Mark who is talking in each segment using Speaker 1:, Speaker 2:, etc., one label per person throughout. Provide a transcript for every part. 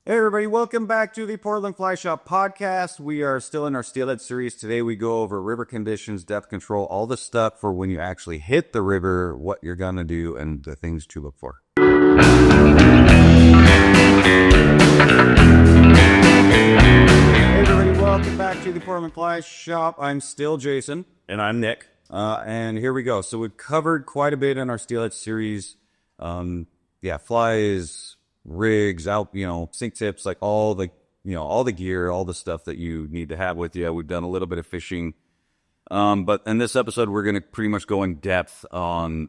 Speaker 1: Hey everybody, welcome back to the Portland Fly Shop podcast. We are still in our Steelhead series. Today we go over river conditions, depth control, all the stuff for when you actually hit the river, what you're going to do, and the things to look for. Hey everybody, welcome back to the Portland Fly Shop. I'm still Jason.
Speaker 2: And I'm Nick.
Speaker 1: And here we go. So we've covered quite a bit in our Steelhead series. Flies, rigs, out, sink tips, like all the gear, all the stuff that you need to have with you. We've done a little bit of fishing. But in this episode, we're going to pretty much go in depth on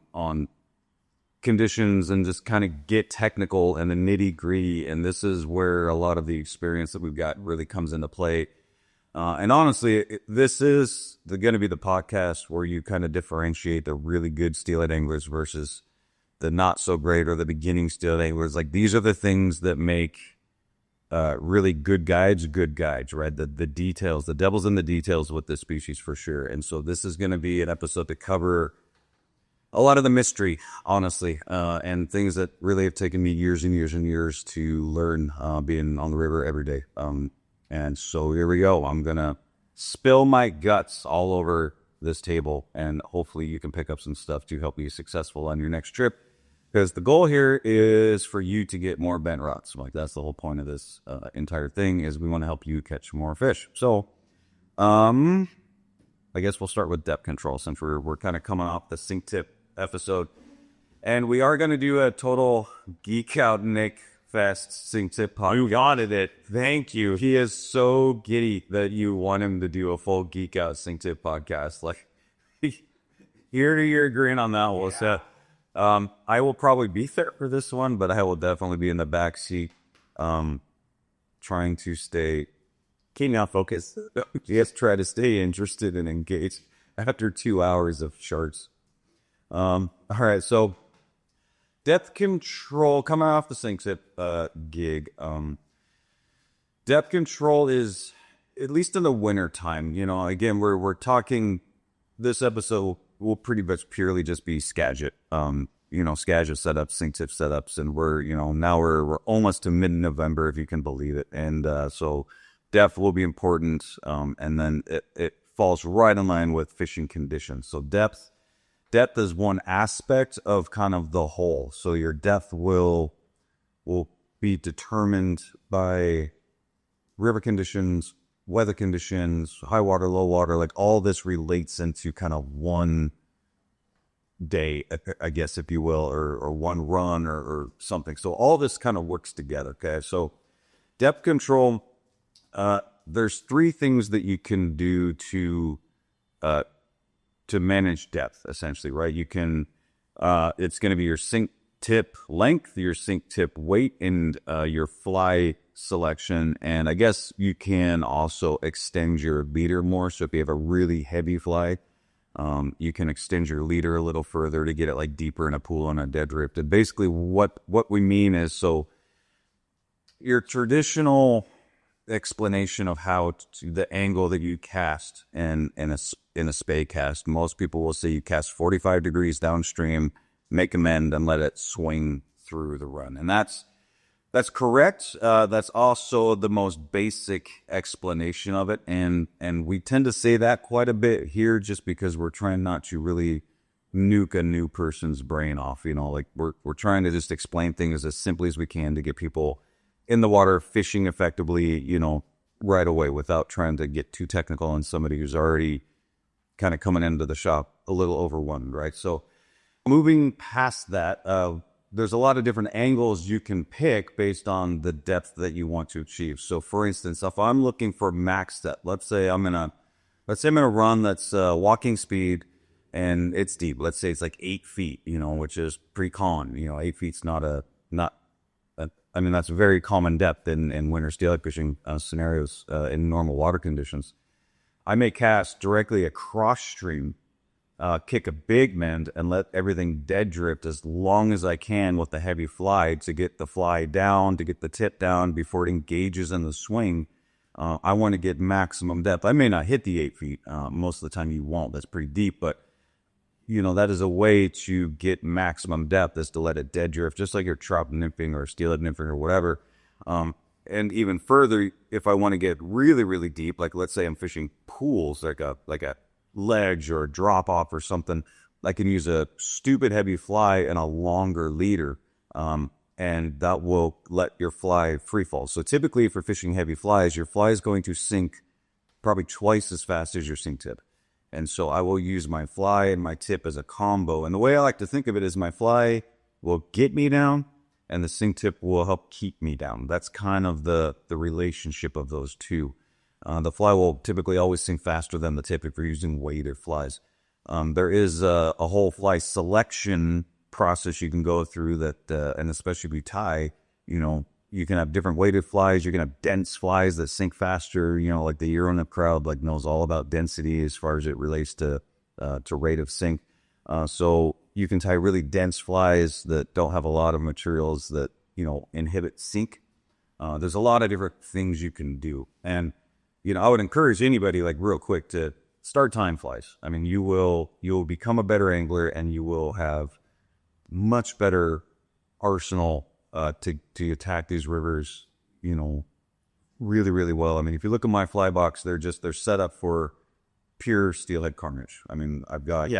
Speaker 1: conditions and just kind of get technical and the nitty gritty. And this is where a lot of the experience that we've got really comes into play. And honestly, this is going to be the podcast where you kind of differentiate the really good steelhead anglers versus the not so great or the beginning steelhead anglers. Like, these are the things that make really good guides, right? The details, the devil's in the details with this species for sure. And so this is going to be an episode to cover a lot of the mystery, honestly, and things that really have taken me years and years and years to learn, being on the river every day. And so here we go. I'm going to spill my guts all over this table, and hopefully you can pick up some stuff to help you be successful on your next trip. Because the goal here is for you to get more bent rods. Like, that's the whole point of this entire thing, is we want to help you catch more fish. So, I guess we'll start with depth control, since we're kind of coming off the sink tip episode. And we are going to do a total geek out Nick Fest sink tip podcast.
Speaker 2: You wanted it.
Speaker 1: Thank you. He is so giddy that you want him to do a full geek out sink tip podcast. Like, ear to ear agreeing on that one. Yeah. So, I will probably be there for this one, but I will definitely be in the back seat, trying to stay
Speaker 2: keeping on focus.
Speaker 1: Yes, try to stay interested and engaged after 2 hours of sharks. All right, so depth control, coming off the sink tip gig. Depth control is, at least in the winter time, again, we're talking, this episode will pretty much purely just be Skagit, Skagit setups, sink tip setups, and now we're almost to mid-November, if you can believe it. And so depth will be important, and then it falls right in line with fishing conditions. So depth is one aspect of kind of the whole. So your depth will be determined by river conditions, weather conditions, high water, low water. Like, all this relates into kind of one day, I guess, if you will, or one run or something. So all this kind of works together. Okay, so depth control, there's three things that you can do to manage depth, essentially, right? You can, it's going to be your sink tip length, your sink tip weight, and your fly selection. And I guess you can also extend your leader more. So if you have a really heavy fly, you can extend your leader a little further to get it like deeper in a pool on a dead drift. And basically what we mean is, so your traditional explanation of how the angle that you cast in a Spey cast, most people will say you cast 45 degrees downstream, make a mend, and let it swing through the run. And that's correct. That's also the most basic explanation of it. And we tend to say that quite a bit here, just because we're trying not to really nuke a new person's brain off. Like, we're trying to just explain things as simply as we can to get people in the water fishing effectively, right away, without trying to get too technical on somebody who's already kind of coming into the shop a little overwhelmed, right? So moving past that, there's a lot of different angles you can pick based on the depth that you want to achieve. So for instance, if I'm looking for max depth, let's say I'm in a run that's walking speed and it's deep. Let's say it's like 8 feet, which is pretty common. 8 feet's that's a very common depth in winter steelhead fishing scenarios in normal water conditions. I may cast directly across stream, kick a big mend, and let everything dead drift as long as I can with the heavy fly to get the fly down, to get the tip down before it engages in the swing. I want to get maximum depth. I may not hit the 8 feet. Most of the time you won't. That's pretty deep, but that is a way to get maximum depth, is to let it dead drift, just like you're trout nymphing or steelhead nymphing or whatever. and even further, if I want to get really, really deep, like let's say I'm fishing pools, like a ledge or a drop off or something, I can use a stupid heavy fly and a longer leader, and that will let your fly free fall. So typically, for fishing heavy flies, your fly is going to sink probably twice as fast as your sink tip. And so I will use my fly and my tip as a combo. And the way I like to think of it is my fly will get me down and the sink tip will help keep me down. That's kind of the relationship of those two. The fly will typically always sink faster than the tip if you're using weighted flies. There is a whole fly selection process you can go through that, and especially if you tie, you can have different weighted flies. You can have dense flies that sink faster. Like the Euronip crowd, like knows all about density as far as it relates to rate of sink. So you can tie really dense flies that don't have a lot of materials that inhibit sink. There's a lot of different things you can do, and I would encourage anybody, like real quick, to start tying flies. I mean, you will become a better angler, and you will have much better arsenal to attack these rivers, really, really well. I mean, if you look at my fly box, they're set up for pure steelhead carnage. I mean, I've got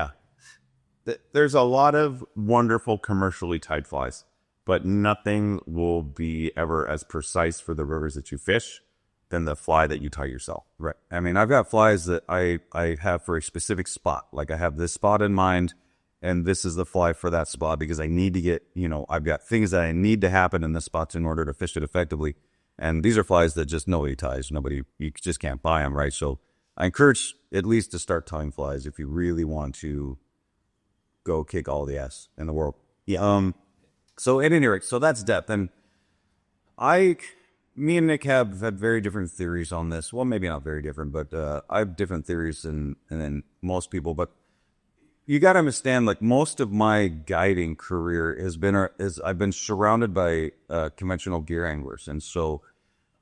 Speaker 3: There's a lot of wonderful commercially tied flies, but nothing will be ever as precise for the rivers that you fish than the fly that you tie yourself.
Speaker 1: Right. I mean, I've got flies that I have for a specific spot. Like I have this spot in mind, and this is the fly for that spot because I need to get, I've got things that I need to happen in this spot in order to fish it effectively. And these are flies that just nobody ties. You just can't buy them, right? So I encourage at least to start tying flies if you really want to go kick all the ass in the world.
Speaker 3: Yeah.
Speaker 1: So at any rate, so that's depth. And me and Nick have had very different theories on this. Well, maybe not very different, but I have different theories than most people. But you got to understand, like most of my guiding career I've been surrounded by conventional gear anglers, and so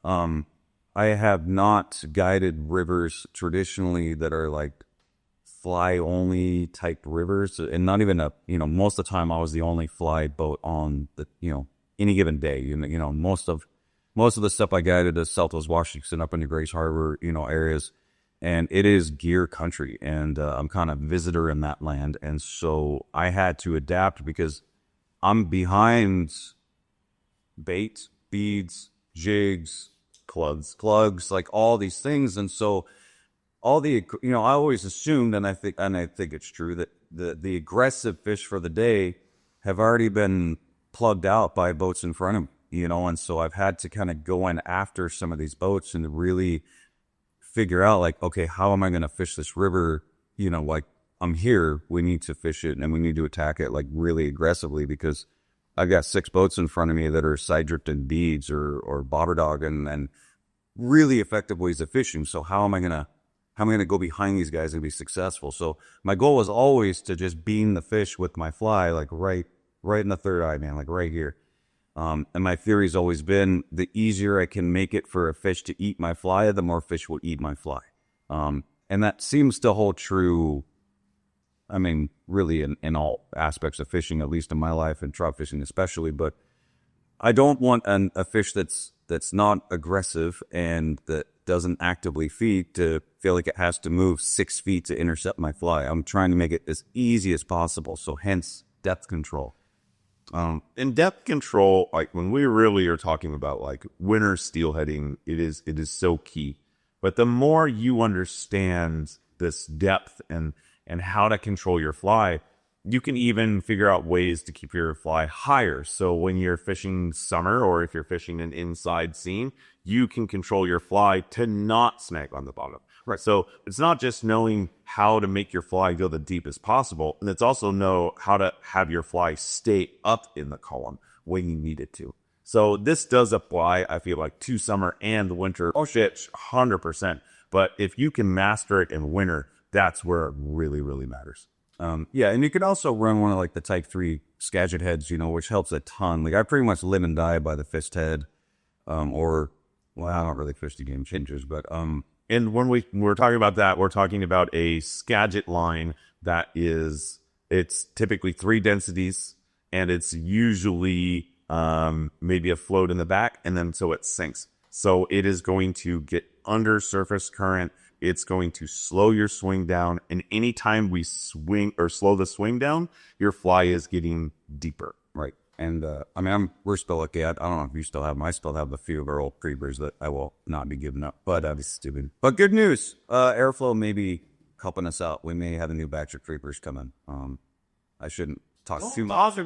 Speaker 1: I have not guided rivers traditionally that are like fly only type rivers, and not even most of the time I was the only fly boat on the any given day. Most of the stuff I guided is Southwest Washington up into Grace Harbor areas. And it is gear country, and I'm kind of visitor in that land. And so I had to adapt because I'm behind bait, beads, jigs, clugs, like all these things. And so all the, I always assumed, and I think it's true, that the aggressive fish for the day have already been plugged out by boats in front of me, and so I've had to kind of go in after some of these boats and really figure out, like, okay, how am I going to fish this river? Like I'm here, we need to fish it and we need to attack it like really aggressively because I've got 6 boats in front of me that are side drifted beads or bobber dog and really effective ways of fishing. So how am I going to go behind these guys and be successful? So my goal was always to just beam the fish with my fly, like right in the third eye, man, like right here. And my theory's always been the easier I can make it for a fish to eat my fly, the more fish will eat my fly. And that seems to hold true, I mean, really in all aspects of fishing, at least in my life, and trout fishing especially. But I don't want a fish that's not aggressive and that doesn't actively feed to feel like it has to move 6 feet to intercept my fly. I'm trying to make it as easy as possible, so hence depth control.
Speaker 3: In depth control, like when we really are talking about like winter steelheading, it is so key. But the more you understand this depth and how to control your fly, you can even figure out ways to keep your fly higher. So when you're fishing summer, or if you're fishing an inside scene, you can control your fly to not snag on the bottom. Right. So it's not just knowing how to make your fly go the deepest possible, and it's also know how to have your fly stay up in the column when you need it to. So this does apply, I feel like, to summer and the winter. Oh shit, 100%. But if you can master it in winter, that's where it really, really matters.
Speaker 1: Yeah, and you can also run one of like the Type 3 Skagit heads, which helps a ton. Like I pretty much live and die by the fist head, I don't really fish the game changers, but
Speaker 3: And when we're talking about that, we're talking about a Skagit line that it's typically 3 densities, and it's usually maybe a float in the back, and then so it sinks. So it is going to get under surface current. It's going to slow your swing down. And anytime we swing or slow the swing down, your fly is getting deeper.
Speaker 1: Right. And I mean, we're still lucky. I don't know if you still have them. I still have a few of our old creepers that I will not be giving up. But that'd be stupid. But good news. Airflow may be helping us out. We may have a new batch of creepers coming. I shouldn't talk too much.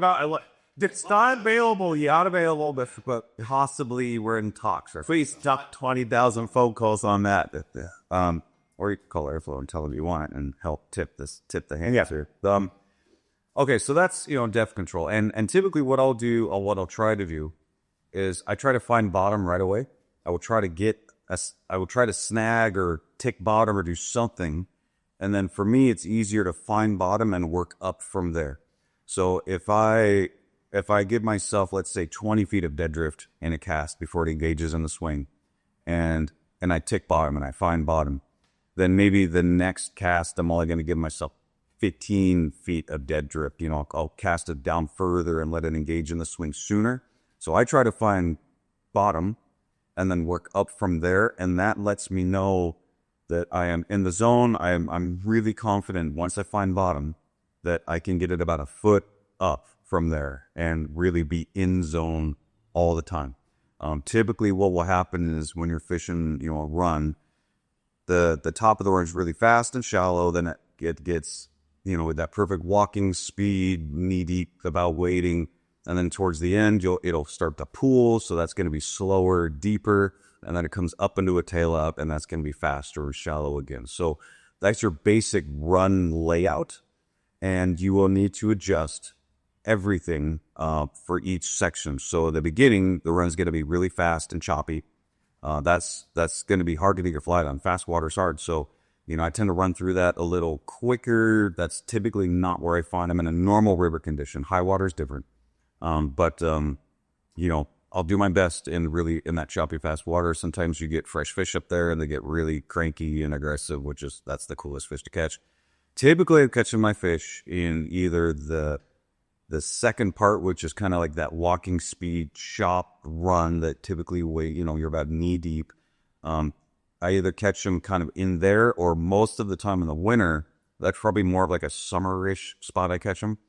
Speaker 2: It's not available yet, available, but
Speaker 1: Possibly we're in talks.
Speaker 2: please duck 20,000 phone calls on that.
Speaker 1: Or you can call Airflow and tell them you want it and help tip the hand.
Speaker 2: Yeah.
Speaker 1: Here. Okay, so that's, depth control. And typically what I'll do, or what I'll try to do, is I try to find bottom right away. I will try to snag or tick bottom or do something. And then for me, it's easier to find bottom and work up from there. So if I give myself, let's say, 20 feet of dead drift in a cast before it engages in the swing, and I tick bottom and I find bottom, then maybe the next cast, I'm only going to give myself 15 feet of dead drift. I'll cast it down further and let it engage in the swing sooner. So I try to find bottom and then work up from there. And that lets me know that I am in the zone. I'm really confident once I find bottom that I can get it about a foot up from there and really be in zone all the time. Typically what will happen is when you're fishing, a run, the top of the run is really fast and shallow. Then it gets, with that perfect walking speed, knee deep, about wading. And then towards the end, it'll start to pool. So that's going to be slower, deeper. And then it comes up into a tail up, and that's going to be faster or shallow again. So that's your basic run layout. And you will need to adjust everything for each section. So at the beginning, the run's going to be really fast and choppy. That's going to be hard to get your fly on. Fast water's hard. So, I tend to run through that a little quicker. That's typically not where I find them in a normal river condition. High water is different. But I'll do my best in that choppy, fast water. Sometimes you get fresh fish up there and they get really cranky and aggressive, that's the coolest fish to catch. Typically, I'm catching my fish in either the second part, which is kind of like that walking speed chop run that typically you're about knee deep. I either catch them kind of in there, or most of the time in the winter, that's probably more of like a summer-ish spot I catch them.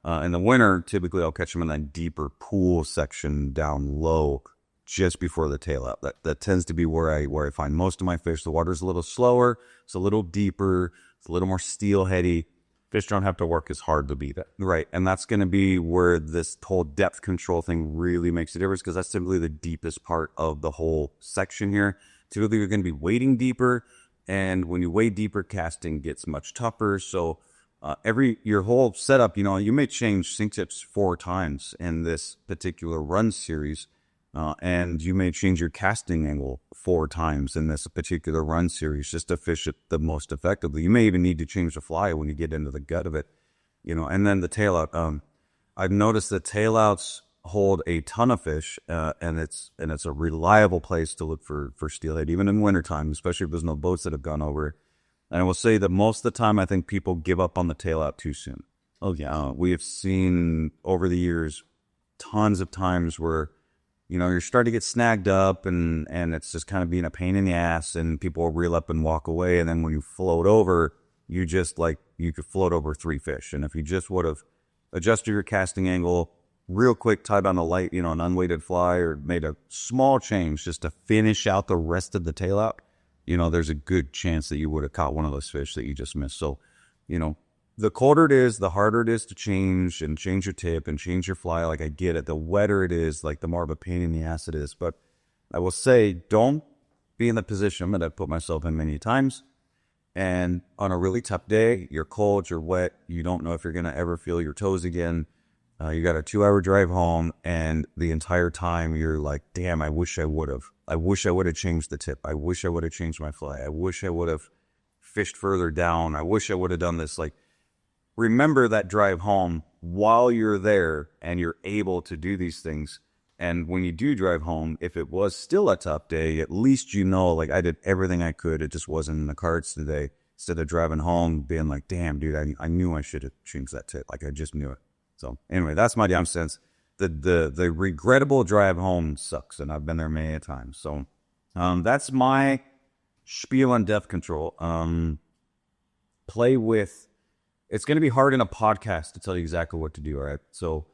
Speaker 1: In the winter, typically I'll catch them in that deeper pool section down low, just before the tail up. That tends to be where I find most of my fish. The water's a little slower, it's a little deeper, it's a little more steelheady.
Speaker 3: Fish don't have to work as hard to beat it.
Speaker 1: Right, and that's going to be where this whole depth control thing really makes a difference, because that's typically the deepest part of the whole section here. Typically, you're going to be wading deeper, and when you wade deeper, casting gets much tougher. So your whole setup, you may change sink tips 4 times in this particular run series, and you may change your casting angle 4 times in this particular run series just to fish it the most effectively. You may even need to change the fly when you get into the gut of it, and then the tail out. I've noticed that tail outs hold a ton of fish, and it's a reliable place to look for steelhead, even in wintertime, especially if there's no boats that have gone over. And I will say that most of the time, I think people give up on the tail out too soon.
Speaker 2: Oh, yeah.
Speaker 1: We have seen over the years tons of times where, you're starting to get snagged up and it's just kind of being a pain in the ass, and people will reel up and walk away. And then when you float over, you could float over 3 fish. And if you just would have adjusted your casting angle real quick, tied on a light, an unweighted fly, or made a small change just to finish out the rest of the tail out, there's a good chance that you would have caught one of those fish that you just missed. So, the colder it is, the harder it is to change your tip and change your fly. Like, I get it. The wetter it is, like, the more of a pain in the ass it is. But I will say, don't be in the position that I've put myself in many times. And on a really tough day, you're cold, you're wet, you don't know if you're going to ever feel your toes again. You got a 2-hour drive home, and the entire time you're like, damn, I wish I would have. I wish I would have changed the tip. I wish I would have changed my fly. I wish I would have fished further down. I wish I would have done this. Like, remember that drive home while you're there and you're able to do these things. And when you do drive home, if it was still a tough day, at least like, I did everything I could. It just wasn't in the cards today. Instead of driving home being like, damn, dude, I knew I should have changed that tip. Like, I just knew it. So anyway, that's my 2 cents. The regrettable drive home sucks, and I've been there many a time. So That's my spiel on depth control. Play with. It's going to be hard in a podcast to tell you exactly what to do. All right, so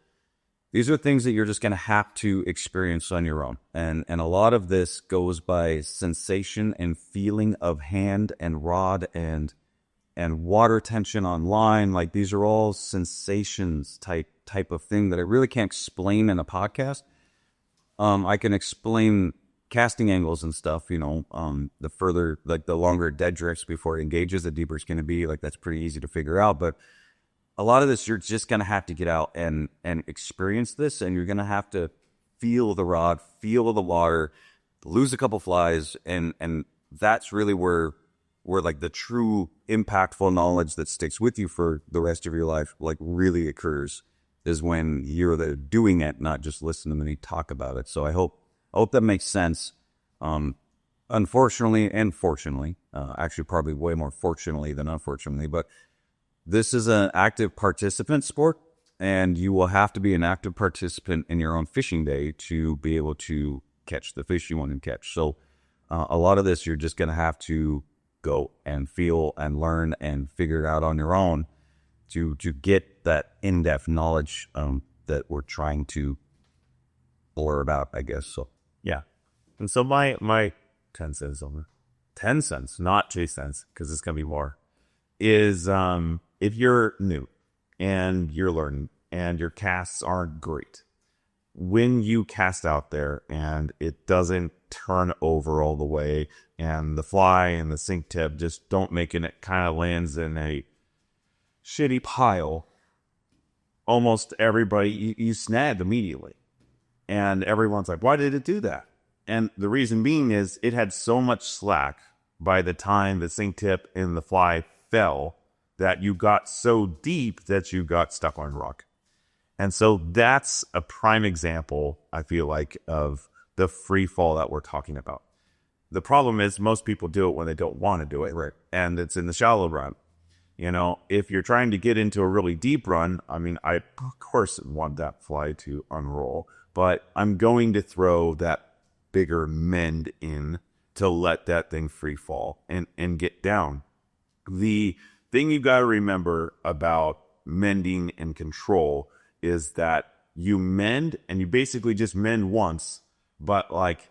Speaker 1: these are things that you're just going to have to experience on your own, and a lot of this goes by sensation and feeling of hand and rod and water tension on line. Like these are all sensations type of thing that I really can't explain in a podcast. I can explain casting angles and stuff, the further, like the longer dead drifts before it engages, the deeper it's going to be. Like that's pretty easy to figure out. But a lot of this, you're just going to have to get out and experience this. And you're going to have to feel the rod, feel the water, lose a couple flies. And that's really where like the true impactful knowledge that sticks with you for the rest of your life, like really occurs, is when you're there doing it, not just listening to me talk about it. So I hope that makes sense. Unfortunately and fortunately, actually probably way more fortunately than unfortunately, but this is an active participant sport, and you will have to be an active participant in your own fishing day to be able to catch the fish you want to catch. So a lot of this, you're just going to have to go and feel and learn and figure it out on your own to get that in-depth knowledge that we're trying to blur out, I guess. So
Speaker 3: Yeah. And so my 10 cents over 10 cents, not 2 cents, because it's going to be more, is if you're new and you're learning and your casts aren't great, when you cast out there and it doesn't turn over all the way and the fly and the sink tip just don't make it, it kind of lands in a shitty pile, almost everybody, you snagged immediately. And everyone's like, why did it do that? And the reason being is it had so much slack by the time the sink tip and the fly fell that you got so deep that you got stuck on rock. And so that's a prime example, I feel like, of the free fall that we're talking about. The problem is most people do it when they don't want to do it.
Speaker 1: Right.
Speaker 3: And it's in the shallow run. If you're trying to get into a really deep run, I mean, I of course want that fly to unroll, but I'm going to throw that bigger mend in to let that thing free fall and get down. The thing you got to remember about mending and control is that you mend and you basically just mend once, but like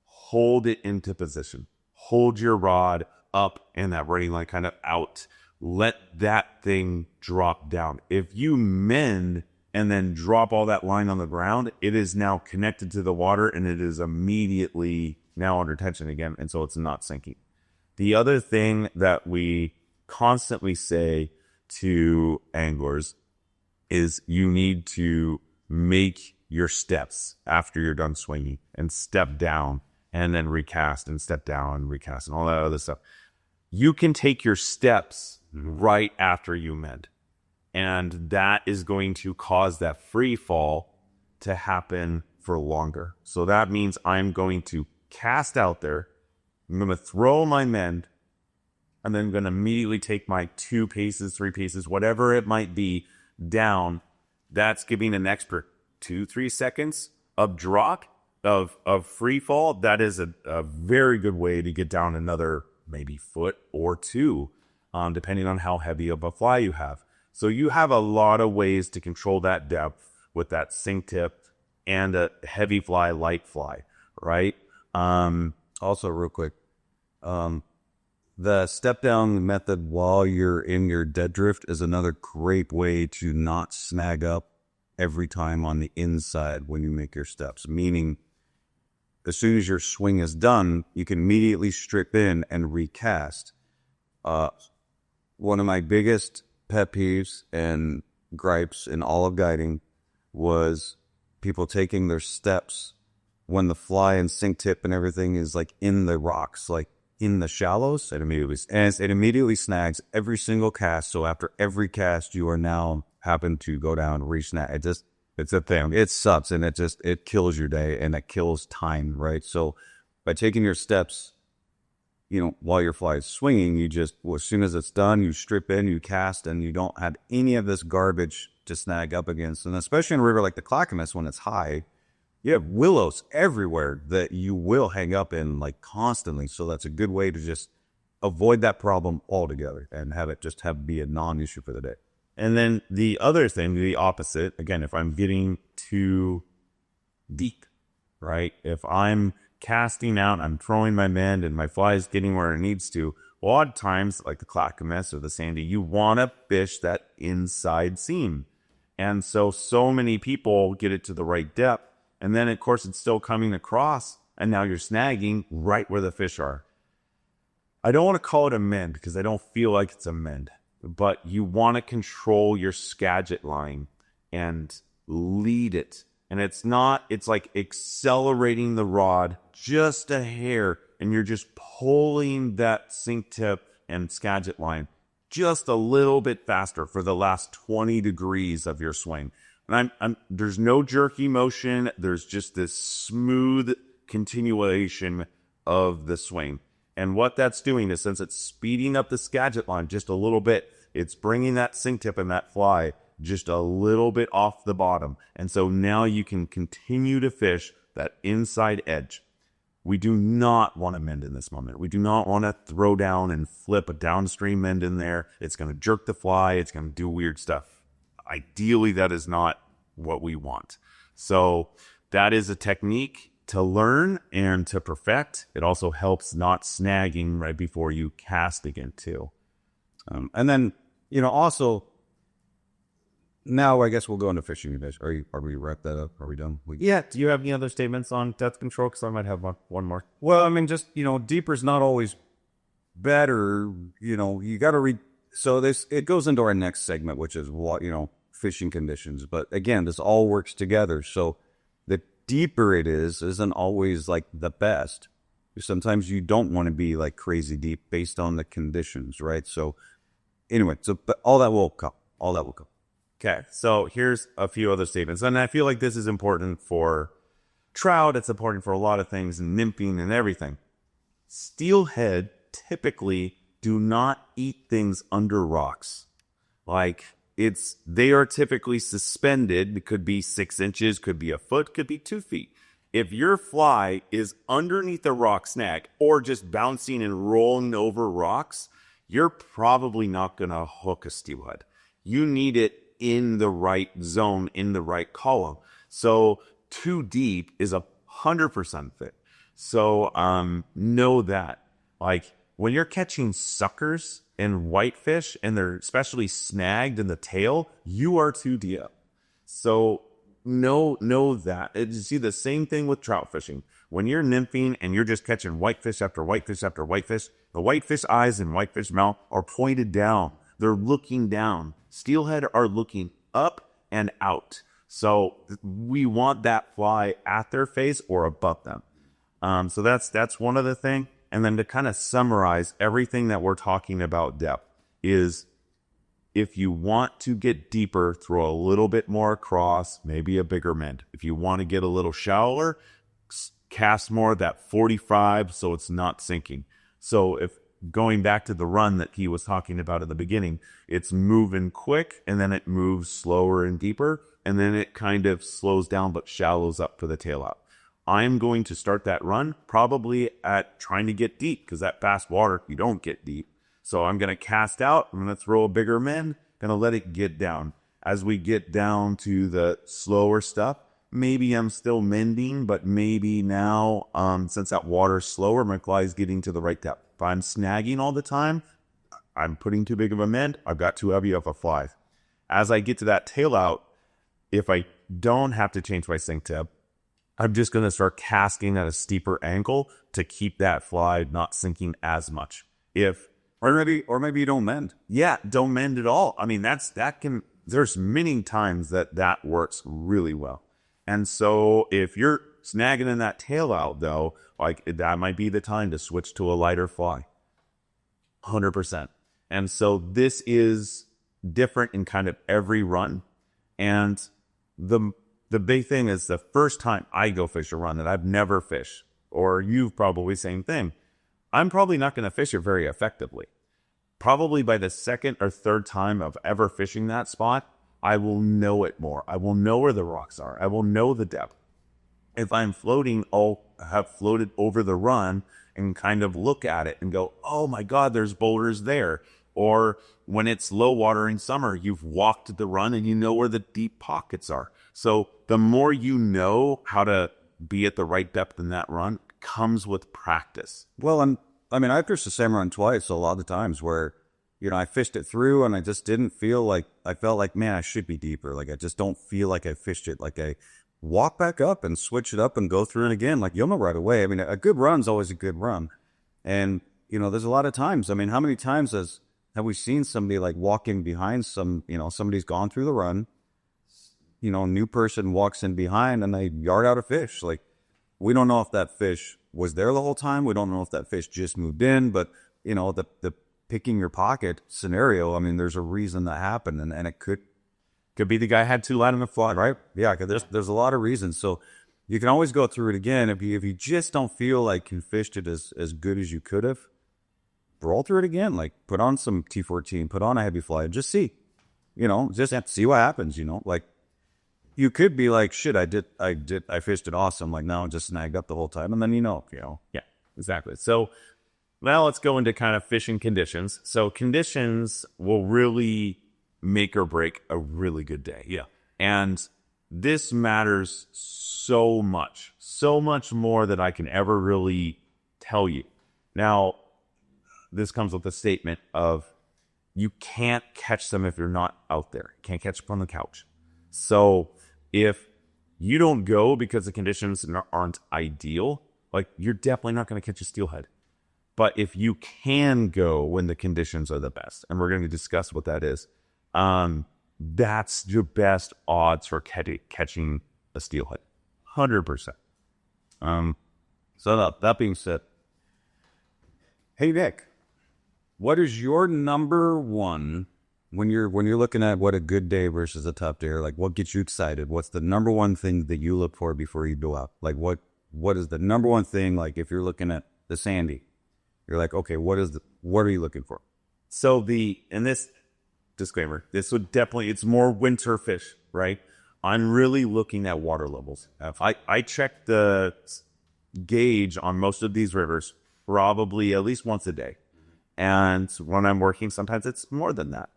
Speaker 3: hold it into position. Hold your rod up and that running line kind of out. Let that thing drop down. If you mend and then drop all that line on the ground, it is now connected to the water and it is immediately now under tension again. And so it's not sinking. The other thing that we constantly say to anglers is you need to make your steps after you're done swinging and step down and then recast and step down and recast and all that other stuff. You can take your steps right after you mend. And that is going to cause that free fall to happen for longer. So that means I'm going to cast out there. I'm going to throw my mend. And then I'm going to immediately take my 2 paces, 3 paces, whatever it might be, down. That's giving an extra 2-3 seconds of drop, of free fall. That is a very good way to get down another maybe foot or 2, depending on how heavy of a fly you have. So you have a lot of ways to control that depth with that sink tip and a heavy fly, light fly, right?
Speaker 1: also real quick, the step down method while you're in your dead drift is another great way to not snag up every time on the inside when you make your steps. Meaning, as soon as your swing is done, you can immediately strip in and recast. One of my biggest pet peeves and gripes in all of guiding was people taking their steps when the fly and sink tip and everything is like in the rocks, like in the shallows. It immediately snags every single cast. So after every cast, you are now happen to go down, re-snag. It's a thing. It sucks, and it kills your day, and it kills time, right? So by taking your steps, while your fly is swinging, as soon as it's done, you strip in, you cast, and you don't have any of this garbage to snag up against. And especially in a river like the Clackamas, when it's high, you have willows everywhere that you will hang up in like constantly. So that's a good way to just avoid that problem altogether and have it just be a non-issue for the day.
Speaker 3: And then the other thing, the opposite, again, if I'm getting too deep, right? If I'm casting out, I'm throwing my mend and my fly is getting where it needs to, a lot of times, like the clackamas or the sandy, you want to fish that inside seam. And so many people get it to the right depth. And then, of course, it's still coming across, and now you're snagging right where the fish are. I don't want to call it a mend because I don't feel like it's a mend, but you want to control your Skagit line and lead it. And it's like accelerating the rod just a hair, and you're just pulling that sink tip and Skagit line just a little bit faster for the last 20 degrees of your swing. And there's no jerky motion. There's just this smooth continuation of the swing. And what that's doing is, since it's speeding up the Skagit line just a little bit, it's bringing that sink tip and that fly just a little bit off the bottom. And so now you can continue to fish that inside edge. We do not want to mend in this moment. We do not want to throw down and flip a downstream mend in there. It's going to jerk the fly. It's going to do weird stuff. Ideally, that is not what we want. So that is a technique to learn and to perfect. It also helps not snagging right before you cast again too.
Speaker 1: And then, also, now I guess we'll go into fishing fish. Are we wrap that up? Are we done?
Speaker 3: Yeah. Do you have any other statements on depth control? Because I might have one more.
Speaker 1: Well, I mean, just, deeper is not always better. You got to read. So it goes into our next segment, which is what, fishing conditions. But again, this all works together. So the deeper it isn't always like the best. Sometimes you don't want to be like crazy deep based on the conditions, right? So anyway, but all that will come.
Speaker 3: Okay, so here's a few other statements. And I feel like this is important for trout. It's important for a lot of things, and nymphing and everything. Steelhead typically do not eat things under rocks. They are typically suspended. It could be 6 inches, could be a foot, could be 2 feet. If your fly is underneath a rock snag or just bouncing and rolling over rocks, you're probably not going to hook a steelhead. You need it in the right zone, in the right column. So too deep is 100% fit. So know that. When you're catching suckers and whitefish and they're especially snagged in the tail, you are too deep. So know that. You see the same thing with trout fishing. When you're nymphing and you're just catching whitefish after whitefish after whitefish, the whitefish eyes and whitefish mouth are pointed down. They're looking down. Steelhead are looking up and out. So we want that fly at their face or above them. So that's one other thing. And then to kind of summarize everything that we're talking about depth is, if you want to get deeper, throw a little bit more across, maybe a bigger mend. If you want to get a little shallower, cast more of that 45 so it's not sinking. So if going back to the run that he was talking about at the beginning, it's moving quick and then it moves slower and deeper, and then it kind of slows down but shallows up for the tail out. I'm going to start that run probably at trying to get deep, because that fast water, you don't get deep. So I'm going to cast out, I'm going to throw a bigger mend, going to let it get down. As we get down to the slower stuff, maybe I'm still mending, but maybe now, since that water's slower, my fly is getting to the right depth. If I'm snagging all the time, I'm putting too big of a mend, I've got too heavy of a fly. As I get to that tail out, if I don't have to change my sink tip, I'm just going to start casting at a steeper angle to keep that fly not sinking as much.
Speaker 1: Or maybe you don't mend.
Speaker 3: Yeah, don't mend at all. I mean, there's many times that works really well. And so if you're snagging in that tail out though, that might be the time to switch to a lighter fly. 100%. And so this is different in kind of every run. And the big thing is, the first time I go fish a run that I've never fished, or you've probably same thing, I'm probably not going to fish it very effectively. Probably by the second or third time of ever fishing that spot, I will know it more. I will know where the rocks are. I will know the depth. If I'm floating, I'll have floated over the run and kind of look at it and go, oh my God, there's boulders there. Or when it's low water in summer, you've walked the run and you know where the deep pockets are. So the more you know how to be at the right depth in that run comes with practice.
Speaker 1: Well, I mean, I fished the same run twice, so a lot of times where, you know, I fished it through and I just didn't feel like, I felt like, man, I should be deeper. Like, I just don't feel like I fished it. Like, I walk back up and switch it up and go through it again. Like, you'll know right away. I mean, a good run's always a good run. And, you know, there's a lot of times. I mean, how many times have we seen somebody like walking behind somebody's gone through the run, you know, new person walks in behind and they yard out a fish. Like, we don't know if that fish was there the whole time. We don't know if that fish just moved in, but you know, the picking your pocket scenario, I mean, there's a reason that happened, and it could be the guy had too light on a fly, right? Yeah, because there's a lot of reasons. So you can always go through it again. If you just don't feel like you fished it as good as you could have, roll through it again. Like, put on some T14, put on a heavy fly, just see, you know, just see what happens. You know, like, you could be like, shit, I fished it awesome. Like, now I'm just snagged up the whole time, and then you know.
Speaker 3: Yeah, exactly. So now let's go into kind of fishing conditions. So conditions will really make or break a really good day.
Speaker 1: Yeah.
Speaker 3: And this matters so much more than I can ever really tell you. Now, this comes with a statement of you can't catch them if you're not out there. You can't catch them on the couch. So if you don't go because the conditions aren't ideal, like, you're definitely not going to catch a steelhead. But if you can go when the conditions are the best, and we're going to discuss what that is, that's your best odds for catching a steelhead. 100%.
Speaker 1: So that being said, hey Nick, what is your number one when you're looking at what a good day versus a tough day, or like what gets you excited? What's the number one thing that you look for before you go out? Like, what is the number one thing? Like, if you're looking at the Sandy, you're like, okay, what are you looking for?
Speaker 3: So in this disclaimer, this would definitely, it's more winter fish, right? I'm really looking at water levels. If I check the gauge on most of these rivers probably at least once a day. And when I'm working, sometimes it's more than that.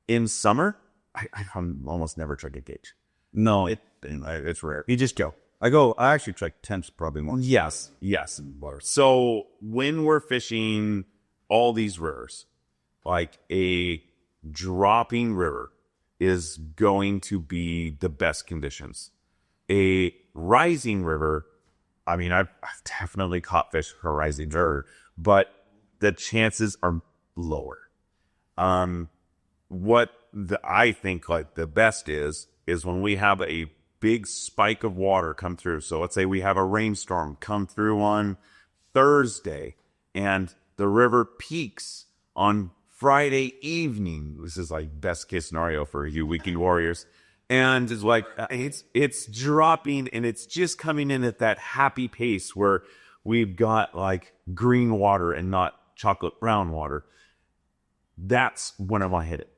Speaker 3: In summer, I almost never check a gauge.
Speaker 1: No, it's rare.
Speaker 3: You just go.
Speaker 1: I actually check temps probably more.
Speaker 3: Yes. So when we're fishing all these rivers, like, a dropping river is going to be the best conditions. A rising river, I mean, I've definitely caught fish for a rising river, but the chances are lower. I think like the best is when we have a big spike of water come through. So let's say we have a rainstorm come through on Thursday and the river peaks on Friday evening. This is like best case scenario for you weekend warriors. And it's like, it's dropping and it's just coming in at that happy pace where we've got like green water and not chocolate brown water. That's when I'm gonna hit it.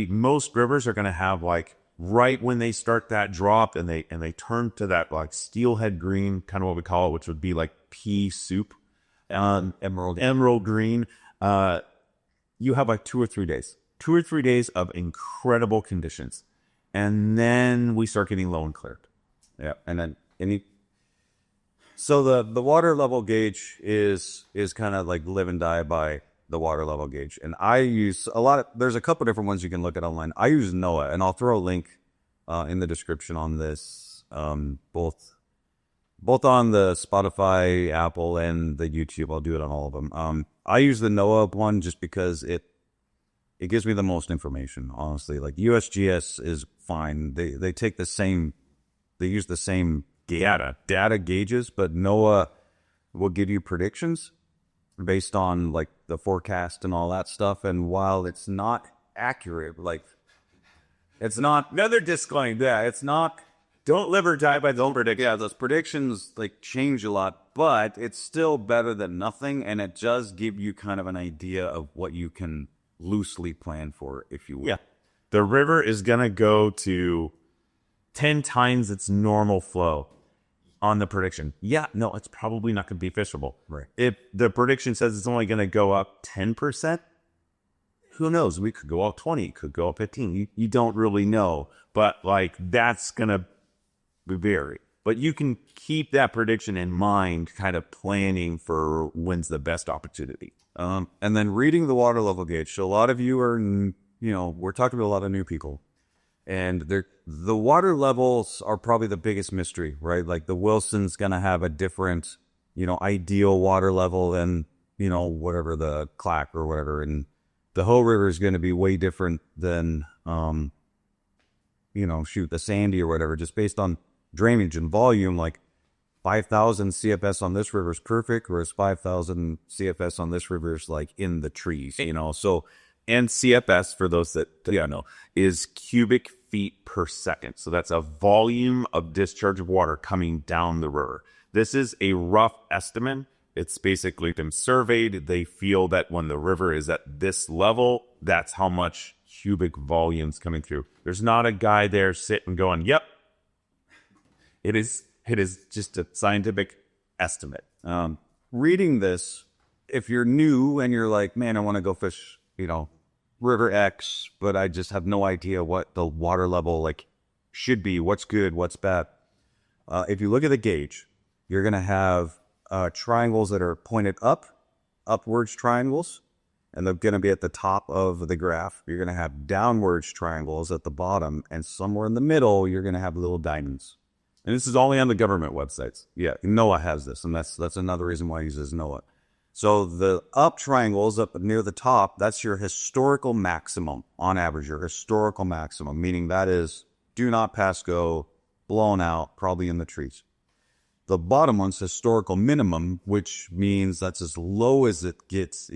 Speaker 3: Most rivers are going to have like right when they start that drop and they turn to that like steelhead green, kind of what we call it, which would be like pea soup, emerald green. You have like 2 or 3 days of incredible conditions. And then we start getting low and cleared.
Speaker 1: Yeah. And then so the water level gauge is kind of like live and die by the water level gauge. And I use there's a couple different ones you can look at online. I use NOAA, and I'll throw a link in the description on this, both on the Spotify, Apple, and the YouTube. I'll do it on all of them. I use the NOAA one just because it gives me the most information, honestly. Like USGS is fine. They take they use the same data gauges, but NOAA will give you predictions based on like the forecast and all that stuff. And while it's not accurate, like it's not
Speaker 3: Another disclaimer.
Speaker 1: yeah, it's not
Speaker 3: Don't live or die by the own prediction.
Speaker 1: yeah, those predictions like change a lot, but it's still better than nothing, and it does give you kind of an idea of what you can loosely plan for, if you will.
Speaker 3: Yeah. The river is going to go to 10 times its normal flow on the prediction. Yeah, no, it's probably not going to be fishable.
Speaker 1: Right.
Speaker 3: If the prediction says it's only going to go up 10%, who knows? We could go up 20, could go up 15. You don't really know. But like that's going to vary. But you can keep that prediction in mind, kind of planning for when's the best opportunity.
Speaker 1: And then reading the water level gauge. So a lot of you are, we're talking to a lot of new people. And the water levels are probably the biggest mystery, right? Like the Wilson's going to have a different, ideal water level than, whatever the Clack or whatever. And the Hoh River is going to be way different than, the Sandy or whatever, just based on drainage and volume. Like 5,000 CFS on this river is perfect, whereas 5,000 CFS on this river is like in the trees, So,
Speaker 3: and CFS, for those that know, is cubic feet per second. So that's a volume of discharge of water coming down the river. This is a rough estimate. It's basically been surveyed. They feel that when the river is at this level, that's how much cubic volume's coming through. There's not a guy there sitting going, yep. It is just a scientific estimate.
Speaker 1: Reading this, if you're new and you're like, man, I want to go fish, River X, but I just have no idea what the water level like should be, what's good, what's bad. If you look at the gauge, you're going to have triangles that are pointed upwards triangles, and they're going to be at the top of the graph. You're going to have downwards triangles at the bottom, and somewhere in the middle, you're going to have little diamonds.
Speaker 3: And this is only on the government websites.
Speaker 1: Yeah, NOAA has this, and that's another reason why he uses NOAA. So the up triangles up near the top, that's your historical maximum on average, your historical maximum, meaning that is do not pass go, blown out, probably in the trees. The bottom one's historical minimum, which means that's as low as it gets,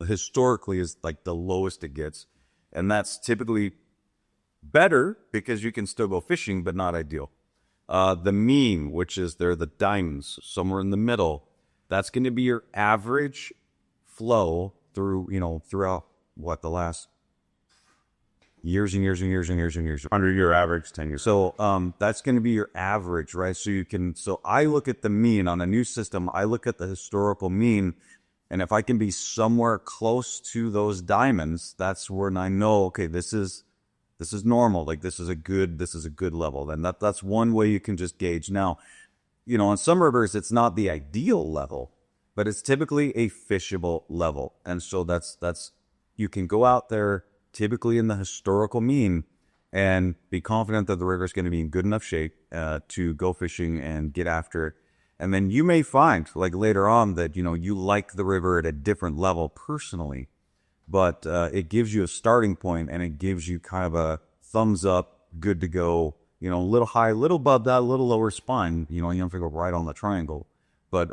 Speaker 1: historically is like the lowest it gets. And that's typically better because you can still go fishing, but not ideal. The mean, which is they're the diamonds, somewhere in the middle, that's going to be your average flow throughout the last years and years and years and years and years.
Speaker 3: 100-year average, 10 years.
Speaker 1: So that's going to be your average, right? So I look at the mean on a new system. I look at the historical mean, and if I can be somewhere close to those diamonds, that's when I know, okay, this is normal. Like this is a good level. And that's one way you can just gauge. Now, on some rivers, it's not the ideal level, but it's typically a fishable level. And so that's you can go out there typically in the historical mean and be confident that the river is going to be in good enough shape to go fishing and get after it. And then you may find like later on that, you like the river at a different level personally, but it gives you a starting point and it gives you kind of a thumbs up, good to go. A little high, a little above that, a little lower spine. You don't have to go right on the triangle. But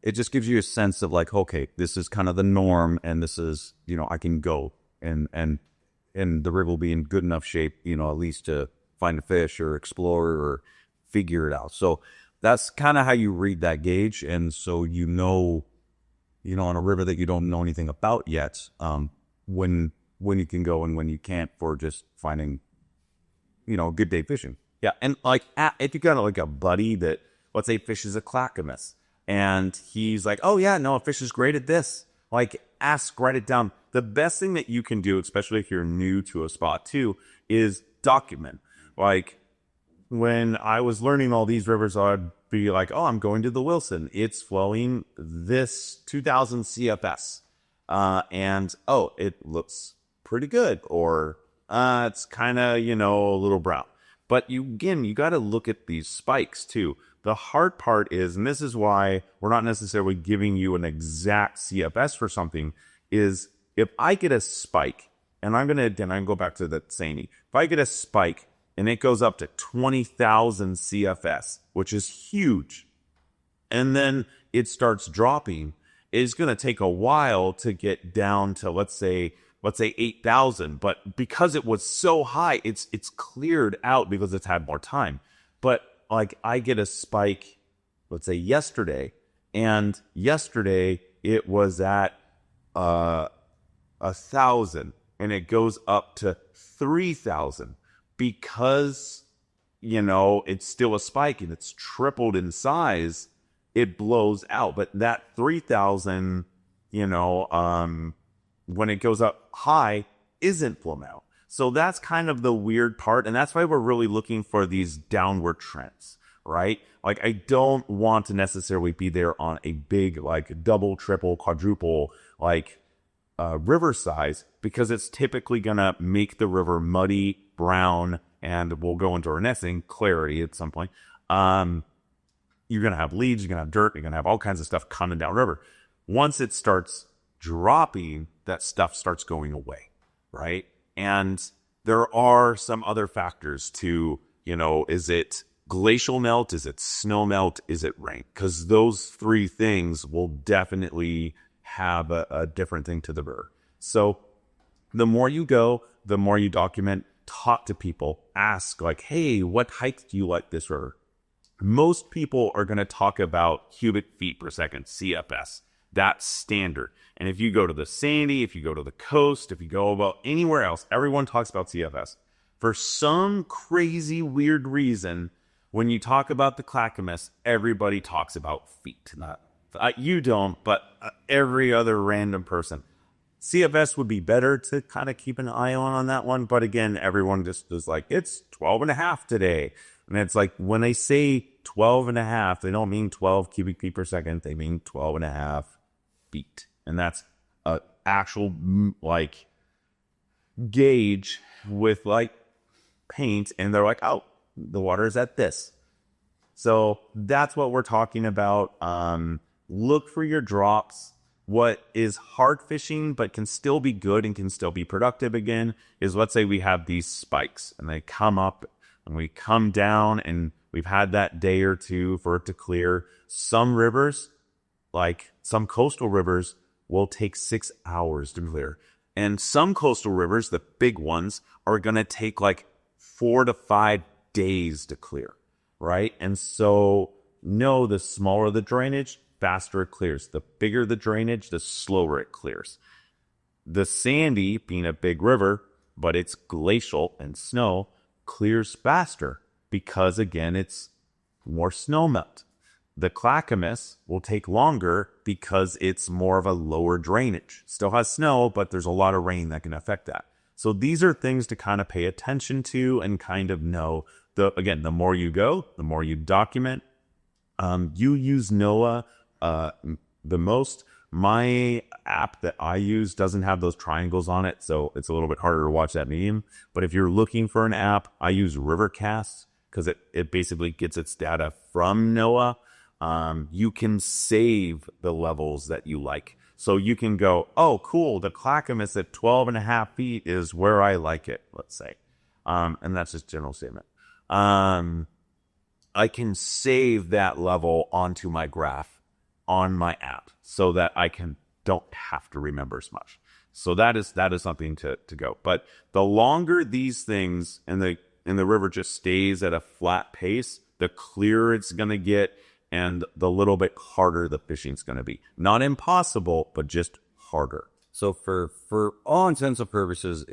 Speaker 1: it just gives you a sense of like, okay, this is kind of the norm, and this is, I can go, and the river will be in good enough shape, at least to find a fish or explore or figure it out. So that's kind of how you read that gauge, and so on a river that you don't know anything about yet, when you can go and when you can't for just finding a good day fishing.
Speaker 3: Yeah, and like if you got like a buddy that, let's say, fishes a clackamas, and he's like, oh yeah, no, a fish is great at this. Like, write it down. The best thing that you can do, especially if you're new to a spot too, is document. Like, when I was learning all these rivers, I'd be like, oh, I'm going to the Wilson. It's flowing this 2,000 CFS. And, oh, it looks pretty good. Or, it's kind of, a little brown. But you got to look at these spikes too. The hard part is, and this is why we're not necessarily giving you an exact CFS for something, is if I get a spike, and I'm going to go back to the Sandy. If I get a spike and it goes up to 20,000 CFS, which is huge, and then it starts dropping, it's going to take a while to get down to, let's say 8,000, but because it was so high, it's cleared out because it's had more time. But like I get a spike, let's say yesterday, and yesterday it was at 1,000, and it goes up to 3,000 because it's still a spike and it's tripled in size, it blows out. But that 3,000, when it goes up high, isn't blown out. So that's kind of the weird part. And that's why we're really looking for these downward trends, right? Like, I don't want to necessarily be there on a big, like, double, triple, quadruple, like, river size, because it's typically going to make the river muddy, brown, and we'll go into our nesting clarity at some point. You're going to have leaves, you're going to have dirt, you're going to have all kinds of stuff coming down river. Once it starts dropping, that stuff starts going away, right? And there are some other factors to, is it glacial melt? Is it snow melt? Is it rain? Because those three things will definitely have a different thing to the river. So the more you go, the more you document, talk to people, ask like, hey, what height do you like this river? Most people are going to talk about cubic feet per second, CFS. That's standard. And if you go to the Sandy, if you go to the coast, if you go about anywhere else, everyone talks about CFS. For some crazy, weird reason, when you talk about the Clackamas, everybody talks about feet. You don't, but every other random person. CFS would be better to kind of keep an eye on that one. But again, everyone just is like, it's 12 and a half today. And it's like, when they say 12 and a half, they don't mean 12 cubic feet per second. They mean 12 and a half feet. And that's a actual like gauge with like paint. And they're like, oh, the water is at this. So that's what we're talking about. Look for your drops. What is hard fishing but can still be good and can still be productive again is, let's say we have these spikes and they come up and we come down and we've had that day or two for it to clear. Some rivers, like some coastal rivers, will take 6 hours to clear. And some coastal rivers, the big ones, are going to take like 4 to 5 days to clear, right? And so, no, the smaller the drainage, faster it clears. The bigger the drainage, the slower it clears. The Sandy, being a big river, but it's glacial and snow, clears faster because, again, it's more snow melt. The Clackamas will take longer because it's more of a lower drainage. Still has snow, but there's a lot of rain that can affect that. So these are things to kind of pay attention to and kind of know. Again, the more you go, the more you document. You use NOAA the most. My app that I use doesn't have those triangles on it, so it's a little bit harder to watch that meme. But if you're looking for an app, I use Rivercast because it basically gets its data from NOAA. You can save the levels that you like. So you can go, oh, cool, the Clackamas at 12 and a half feet is where I like it, let's say. And that's just a general statement. I can save that level onto my graph on my app so that I don't have to remember as much. So that is something to go. But the longer these things and the river just stays at a flat pace, the clearer it's going to get and the little bit harder the fishing's going to be. Not impossible, but just harder.
Speaker 1: So for all intents and purposes,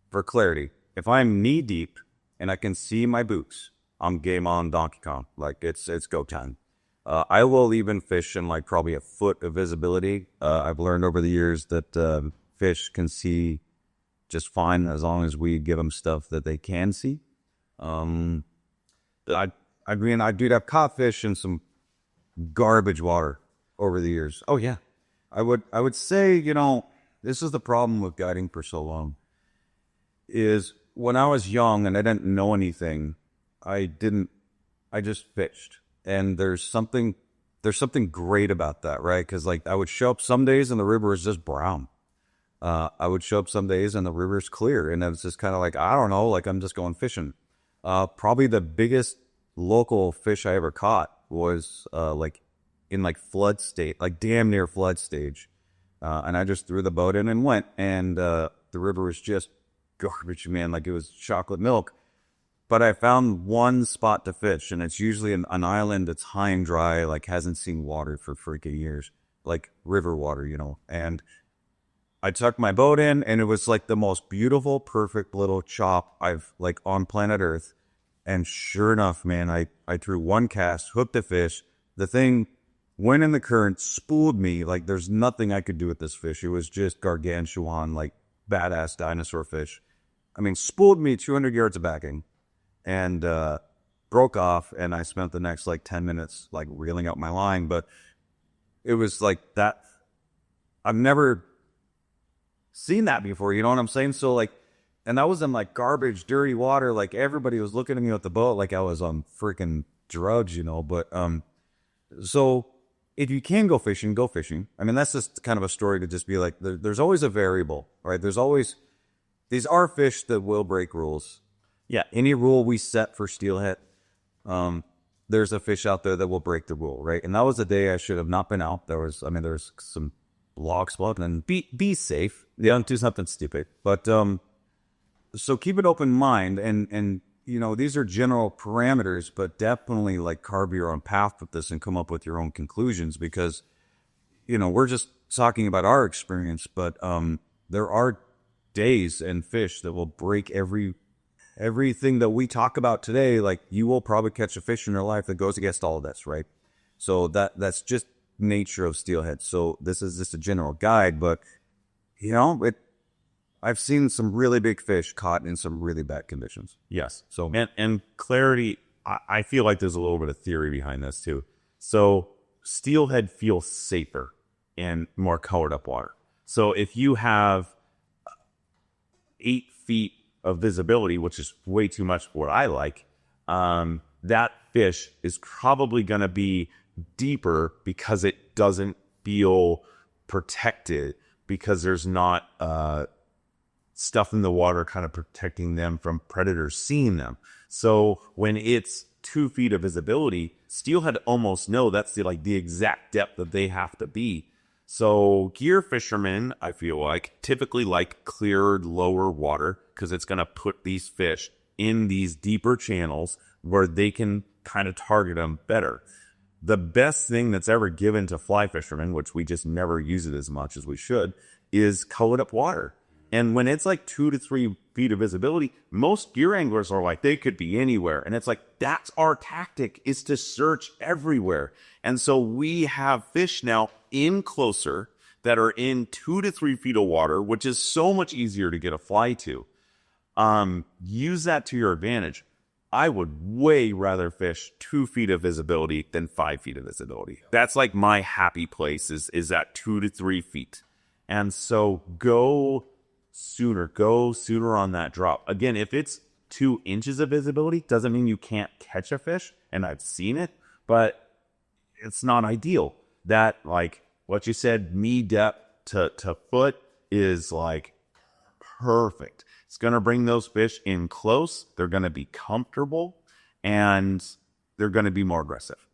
Speaker 1: for clarity, if I'm knee deep and I can see my boots, I'm game on Donkey Kong. Like it's go time. I will even fish in like probably a foot of visibility. I've learned over the years that fish can see just fine as long as we give them stuff that they can see. I mean, I've caught fish in some garbage water over the years. Oh yeah, I would say, this is the problem with guiding for so long. Is when I was young and I didn't know anything, I just fished. And there's something great about that, right? Because like I would show up some days and the river is just brown. I would show up some days and the river's clear, and it was just kind of like, I don't know, like I'm just going fishing. Probably the biggest local fish I ever caught was like in like flood state, like damn near flood stage. And I just threw the boat in and went, and the river was just garbage, man. Like it was chocolate milk. But I found one spot to fish, and it's usually an island that's high and dry, like hasn't seen water for freaking years, like river water, And I tucked my boat in, and it was like the most beautiful, perfect little chop I've like on planet Earth. And sure enough, man, I threw one cast, hooked a fish. The thing went in the current, spooled me. Like, there's nothing I could do with this fish. It was just gargantuan, like, badass dinosaur fish. I mean, spooled me 200 yards of backing and broke off. And I spent the next, like, 10 minutes, like, reeling out my line. But it was like that. I've never seen that before. You know what I'm saying? So, like, and that was in, like, garbage, dirty water. Like, everybody was looking at me with the boat like I was on freaking drugs, you know. But, so if you can go fishing, go fishing. I mean, that's just kind of a story to just be like, there's always a variable, right? There's always, these are fish that will break rules. Yeah, any rule we set for steelhead, there's a fish out there that will break the rule, right? And that was the day I should have not been out. There's some logs floating, and be safe. Don't do something stupid. But, so keep an open mind, and you know, these are general parameters, but definitely like carve your own path with this and come up with your own conclusions, because, you know, we're just talking about our experience, but there are days and fish that will break everything that we talk about today. Like, you will probably catch a fish in your life that goes against all of this, right? So that's just nature of steelhead. So this is just a general guide, but you know, I've seen some really big fish caught in some really bad conditions.
Speaker 3: Yes. So, and clarity, I feel like there's a little bit of theory behind this too. So steelhead feels safer in more colored up water. So if you have 8 feet of visibility, which is way too much for what I like, that fish is probably going to be deeper because it doesn't feel protected, because there's not stuff in the water kind of protecting them from predators seeing them. So when it's 2 feet of visibility, steelhead almost know that's the exact depth that they have to be. So gear fishermen, I feel like, typically like cleared lower water, because it's going to put these fish in these deeper channels where they can kind of target them better. The best thing that's ever given to fly fishermen, which we just never use it as much as we should, is colored up water. And when it's like 2 to 3 feet of visibility, most gear anglers are like, they could be anywhere. And it's like, that's our tactic, is to search everywhere. And so we have fish now in closer that are in 2 to 3 feet of water, which is so much easier to get a fly to. Use that to your advantage. I would way rather fish 2 feet of visibility than 5 feet of visibility. That's like my happy place, is at 2 to 3 feet. And so go sooner on that drop. Again, if it's 2 inches of visibility, doesn't mean you can't catch a fish, and I've seen it, but it's not ideal. That, like what you said, knee depth to foot is like perfect. It's going to bring those fish in close. They're going to be comfortable, and they're going to be more aggressive.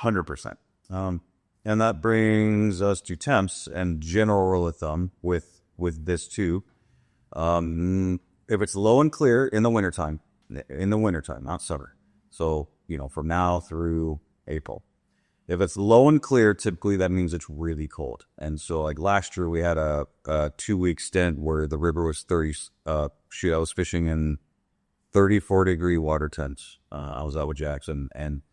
Speaker 3: 100%.
Speaker 1: And that brings us to temps and general rule of thumb with this too. If it's low and clear in the wintertime, not summer. So, you know, from now through April. If it's low and clear, typically that means it's really cold. And so, like last year, we had a 2-week stint where the river was 30. I was fishing in 34-degree water temps. I was out with Jackson, and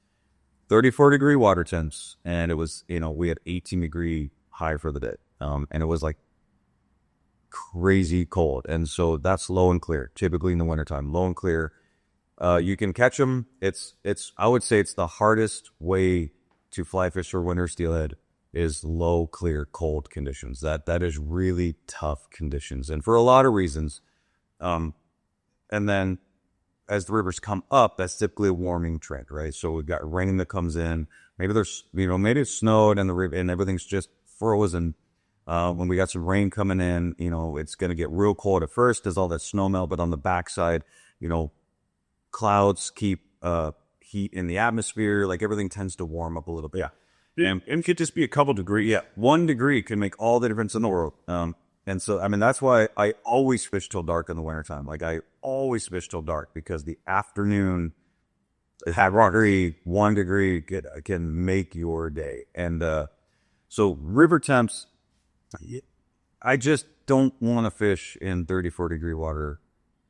Speaker 1: 34-degree water temps, and it was, you know, we had 18-degree high for the day, and it was like crazy cold. And so that's low and clear, typically in the wintertime. Low and clear, you can catch them. I would say it's the hardest way to fly fish for winter steelhead is low, clear, cold conditions. That is really tough conditions, and for a lot of reasons. And then as the rivers come up, that's typically a warming trend, right? So we've got rain that comes in. Maybe maybe it's snowed and the river and everything's just frozen. When we got some rain coming in, you know, it's going to get real cold at first as all that snow melt, but on the backside, you know, clouds keep heat in the atmosphere. Like, everything tends to warm up a little bit.
Speaker 3: Yeah. And it could just be a couple degrees.
Speaker 1: Yeah. 1 degree can make all the difference in the world. And so, I mean, that's why I always fish till dark in the wintertime. Like, I always fish till dark, because the afternoon, 1 degree can make your day. And so river temps, I just don't want to fish in 34-degree water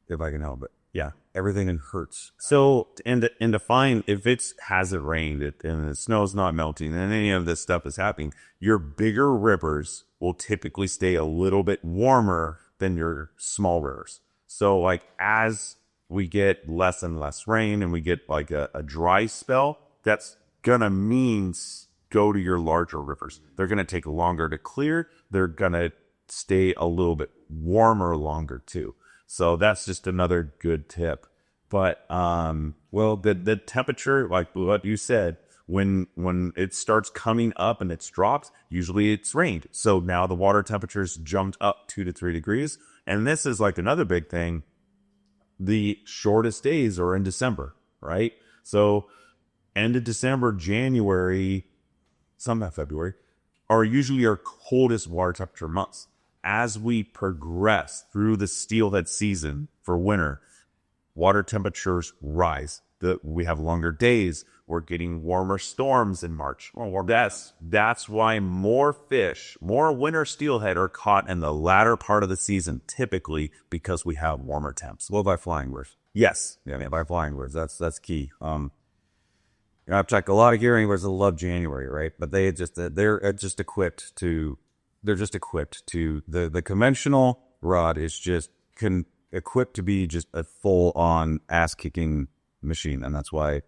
Speaker 1: if I can help it. Yeah, everything hurts.
Speaker 3: So, and to find if it hasn't rained and the snow's not melting and any of this stuff is happening, your bigger rivers will typically stay a little bit warmer than your small rivers. So, like, as we get less and less rain and we get like a dry spell, that's gonna mean go to your larger rivers. They're gonna take longer to clear. They're gonna stay a little bit warmer longer too. So that's just another good tip. But well, the temperature, like what you said, when it starts coming up and it's dropped, usually it's rained. So now the water temperature's jumped up 2 to 3 degrees. And this is like another big thing. The shortest days are in December, right? So end of December, January, some of February, are usually our coldest water temperature months. As we progress through the steelhead season for winter, water temperatures rise. We have longer days. We're getting warmer storms in March. That's why more fish, more winter steelhead are caught in the latter part of the season, typically because we have warmer temps.
Speaker 1: Well, by flying lures.
Speaker 3: Yes.
Speaker 1: Yeah, by flying lures. That's key. I've checked a lot of gear anglers that love January, right? But they're just equipped to the conventional rod is just equipped to be just a full on ass kicking machine, and that's why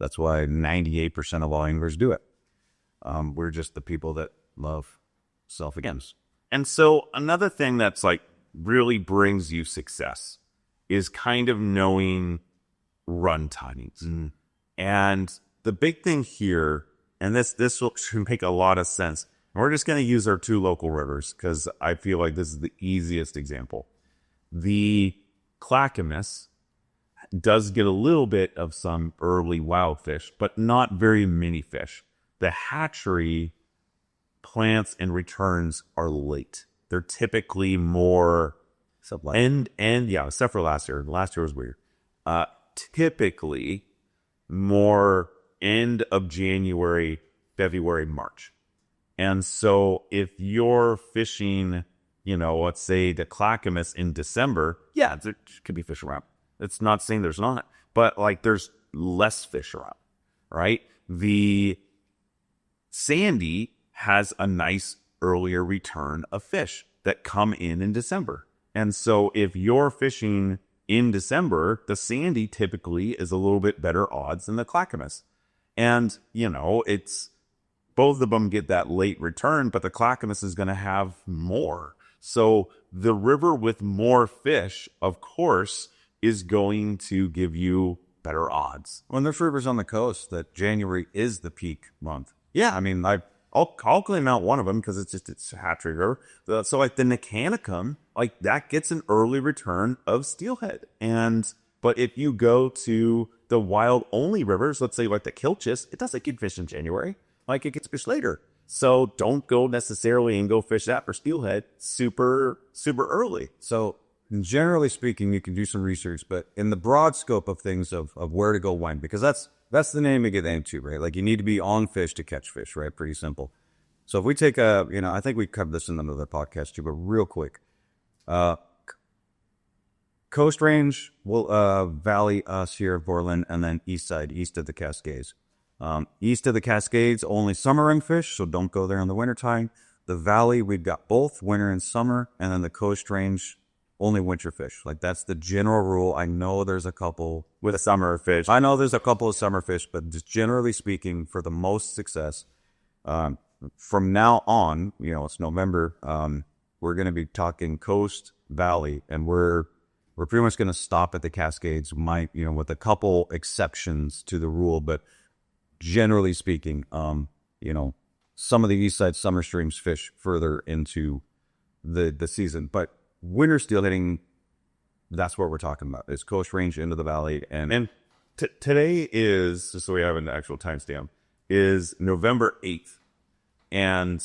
Speaker 1: 98% of all anglers do it. We're just the people that love self-against.
Speaker 3: And so another thing that's like really brings you success is kind of knowing run timings. And the big thing here, and this should make a lot of sense. We're just going to use our 2 local rivers because I feel like this is the easiest example. The Clackamas does get a little bit of some early wild fish, but not very many fish. The hatchery plants and returns are late. They're typically more except for last year. Last year was weird. Typically more end of January, February, March. And so if you're fishing, let's say the Clackamas in December, yeah, there could be fish around. It's not saying there's not, but like there's less fish around, right? The Sandy has a nice earlier return of fish that come in December. And so if you're fishing in December, the Sandy typically is a little bit better odds than the Clackamas. And, it's both of them get that late return, but the Clackamas is going to have more. So the river with more fish, of course, is going to give you better odds.
Speaker 1: When there's rivers on the coast that January is the peak month.
Speaker 3: Yeah, I mean, I'll claim out one of them because it's a hatchery river. So like the Nicanicum, like that gets an early return of steelhead. But if you go to the wild only rivers, let's say like the Kilchis, it doesn't get fish in January. Like it gets fish later. So don't go necessarily and go fish that for steelhead super, super early.
Speaker 1: So generally speaking, you can do some research, but in the broad scope of things of where to go when, because that's the name you get into, right? Like you need to be on fish to catch fish, right? Pretty simple. So if we take I think we covered this in another podcast too, but real quick, Coast Range, Valley, Sierra Portland, and then east side, east of the Cascades. East of the Cascades, only summering fish, so don't go there in the wintertime. The Valley, we've got both winter and summer, and then the Coast Range, only winter fish. Like that's the general rule. I know there's a couple
Speaker 3: with summer fish.
Speaker 1: I know there's a couple of summer fish, but just generally speaking, for the most success, from now on, it's November. We're going to be talking Coast, Valley, and we're pretty much going to stop at the Cascades. With a couple exceptions to the rule, but generally speaking, some of the east side summer streams fish further into the season, but winter steelheading, that's what we're talking about. Is Coast Range into the Valley. And
Speaker 3: today is, just so we have an actual timestamp, is November 8th. And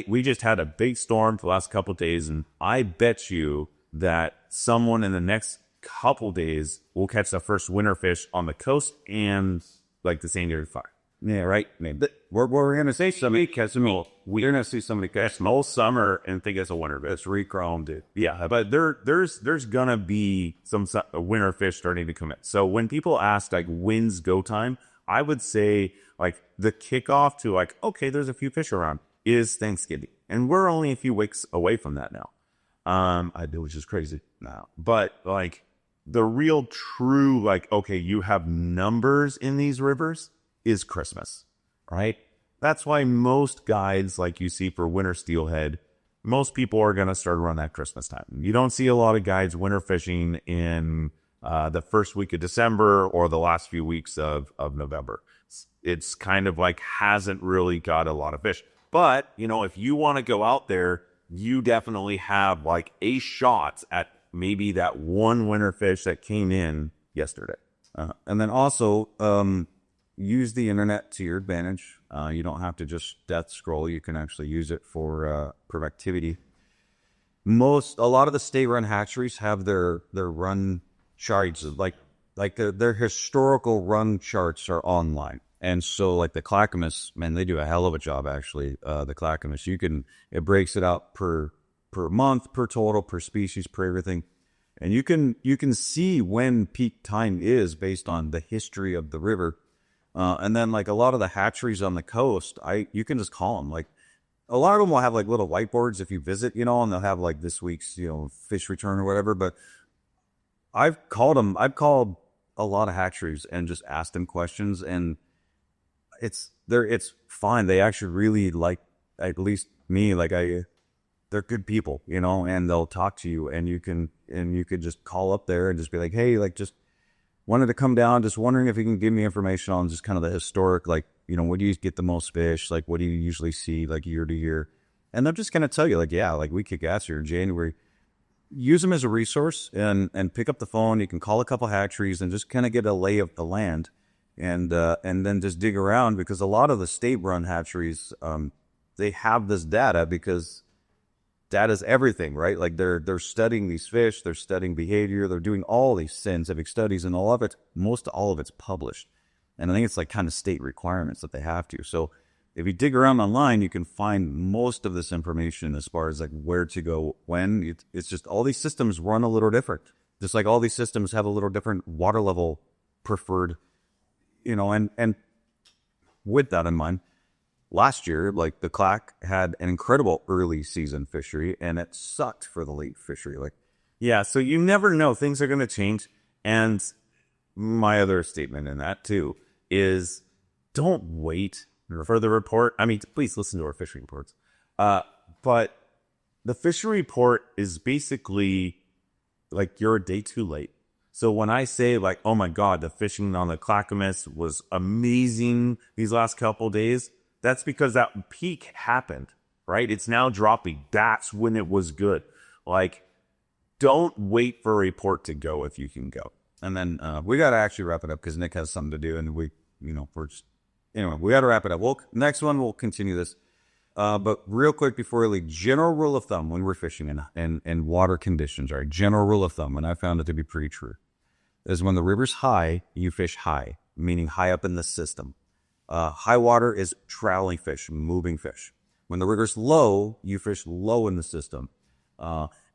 Speaker 3: we just had a big storm for the last couple of days, and I bet you that someone in the next couple days will catch the first winter fish on the coast and like the San Diego Fire.
Speaker 1: Yeah, right. I mean, we're going to say somebody catch them all. We're going to see somebody catch them
Speaker 3: All summer and think it's a winter fish.
Speaker 1: It's re-chromed, dude.
Speaker 3: Yeah, but there's gonna be some winter fish starting to come in. So when people ask like when's go time, I would say like the kickoff to like, okay, there's a few fish around is Thanksgiving, and we're only a few weeks away from that now. I do, which is crazy now, but like the real true like, okay, you have numbers in these rivers is Christmas, right? That's why most guides like you see for winter steelhead, most people are going to start around that Christmas time. You don't see a lot of guides winter fishing in the first week of December or the last few weeks of November. It's kind of like hasn't really got a lot of fish. But, you know, if you want to go out there, you definitely have like a shot at maybe that one winter fish that came in yesterday.
Speaker 1: And then also use the internet to your advantage. You don't have to just death scroll. You can actually use it for productivity. A lot of the state-run hatcheries have their run charts, like their historical run charts are online. And so like the Clackamas, man, they do a hell of a job actually. The Clackamas, it breaks it out per month, per total, per species, per everything. And you can see when peak time is based on the history of the river. And then like a lot of the hatcheries on the coast, you can just call them. Like a lot of them will have like little whiteboards if you visit, you know, and they'll have like this week's, you know, fish return or whatever. But I've called a lot of hatcheries and just asked them questions, and it's fine. They actually really like, at least me, like they're good people, you know, and they'll talk to you, and you could just call up there and just be like, hey, like just wanted to come down, just wondering if you can give me information on just kind of the historic, like, you know, where do you get the most fish? Like, what do you usually see like year to year? And they're just going to tell you like, yeah, like we kick ass here in January. Use them as a resource and pick up the phone. You can call a couple hatcheries and just kind of get a lay of the land, and then just dig around, because a lot of the state-run hatcheries, they have this data because data's everything, right? Like they're studying these fish, they're studying behavior, they're doing all these scientific studies, and all of it's published. And I think it's like kind of state requirements that they have to. So if you dig around online, you can find most of this information as far as like where to go when. It's just all these systems run a little different. Just like all these systems have a little different water level preferred, you know, and with that in mind, last year, like the Clack had an incredible early season fishery, and it sucked for the late fishery. Like,
Speaker 3: yeah, so you never know. Things are going to change. And my other statement in that too is don't wait for the report. I mean, please listen to our fishery reports. But the fishery report is basically like you're a day too late. So when I say like, oh my God, the fishing on the Clackamas was amazing these last couple of days, that's because that peak happened, right? It's now dropping. That's when it was good. Like, don't wait for a report to go if you can go.
Speaker 1: And then we got to actually wrap it up because Nick has something to do, and anyway, we got to wrap it up. Next one, we'll continue this. But real quick before we leave, general rule of thumb when we're fishing in water conditions, all right? General rule of thumb, and I found it to be pretty true, is when the river's high, you fish high, meaning high up in the system. High water is traveling fish, moving fish. When the river's low, you fish low in the system,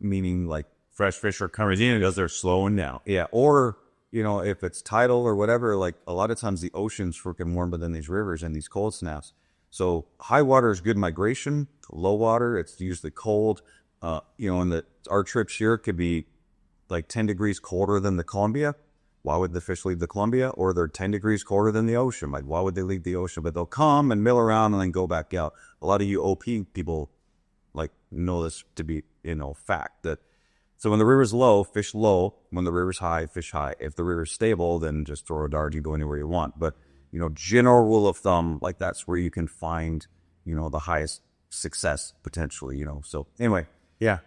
Speaker 1: meaning like
Speaker 3: fresh fish are coming in because they're slowing down.
Speaker 1: Yeah, or, you know, if it's tidal or whatever, like a lot of times the ocean's freaking warmer than these rivers and these cold snaps. So high water is good migration. Low water, it's usually cold. You know, and our trips here could be like 10 degrees colder than the Columbia. Why would the fish leave the Columbia? Or they're 10 degrees colder than the ocean. Like, why would they leave the ocean? But they'll come and mill around and then go back out. A lot of you OP people like know this to be, you know, fact that. So when the river's low, fish low. When the river's high, fish high. If the river's stable, then just throw a dart. You go anywhere you want. But, you know, general rule of thumb, like that's where you can find, you know, the highest success potentially, you know. So anyway,
Speaker 3: yeah.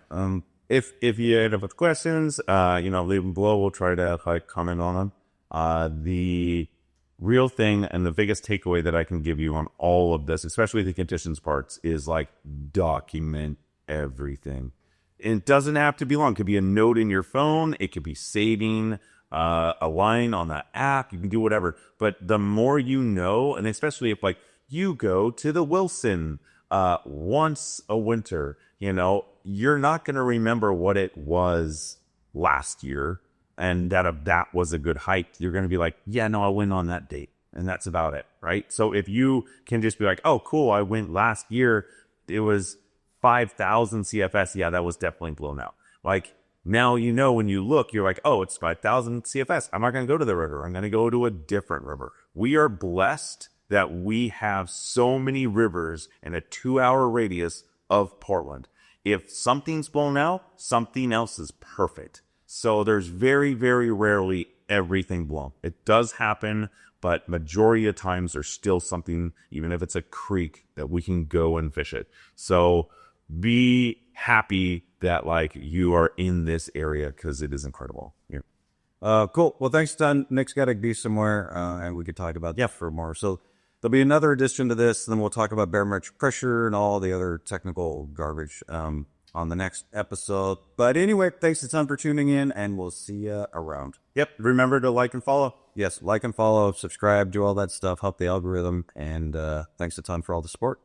Speaker 3: If you have questions, you know, leave them below. We'll try to like comment on them. The real thing and the biggest takeaway that I can give you on all of this, especially the conditions parts, is like document everything. It doesn't have to be long. It could be a note in your phone. It could be saving a line on the app. You can do whatever. But the more you know, and especially if like you go to the Wilson once a winter, you know, you're not going to remember what it was last year and that was a good hike. You're going to be like, yeah, no, I went on that date. And that's about it, right? So if you can just be like, oh, cool, I went last year, it was 5,000 CFS. Yeah, that was definitely blown out. Like, now you know when you look, you're like, oh, it's 5,000 CFS. I'm not going to go to the river. I'm going to go to a different river. We are blessed that we have so many rivers in a 2-hour radius of Portland. If something's blown out, something else is perfect. So there's very, very rarely everything blown. It does happen, but majority of times there's still something, even if it's a creek, that we can go and fish it. So be happy that like you are in this area because it is incredible.
Speaker 1: Yeah. Cool. Well, thanks a ton. Nick's got to be somewhere, and we could talk about that for more. So there'll be another addition to this, and then we'll talk about barometric pressure and all the other technical garbage on the next episode. But anyway, thanks a ton for tuning in, and we'll see you around.
Speaker 3: Yep. Remember to like and follow.
Speaker 1: Yes, like and follow, subscribe, do all that stuff, help the algorithm, and thanks a ton for all the support.